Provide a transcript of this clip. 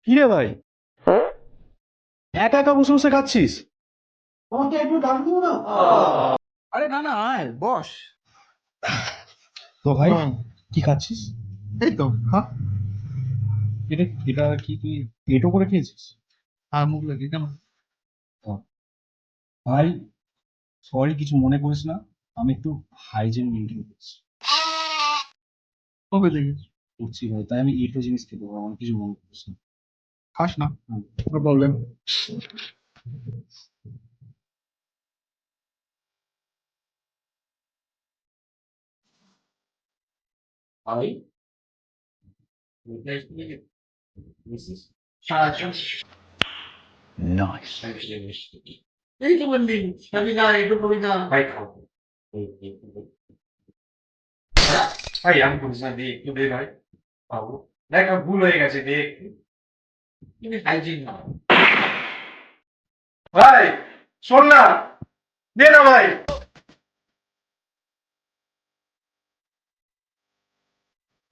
কি রে ভাই, একা একা বসে বসে খাচ্ছিস? আমাকে একটু ডাক দিও না। আরে না না, আয় বস। তো ভাই, কি খাচ্ছিস? এই তো হ্যাঁ। এটা এটা কি তুই পেটও করে খেয়েছিস? আর মুখ লাগে কেন? আহ, ভাই, সরি, কিছু মনে করিস না। আমি একটু হাইজিন মেনটেন করছি। কবে থেকে? করছি ভাই, তাই আমি একটু জিনিস খেতে পারবো, আমার কিছু মনে করিস না। খাস না? হুম। No problem. ভাই মিসেস নাইস। এই তো বললি খাবি না একটু কবি না ভাই খাও ভাই আমি করিস না দে একটু দে ভাই খাবো দেখ ভুল হয়ে গেছে দে একটু তুমি হাইজিন না ভাই শোন না দে না ভাই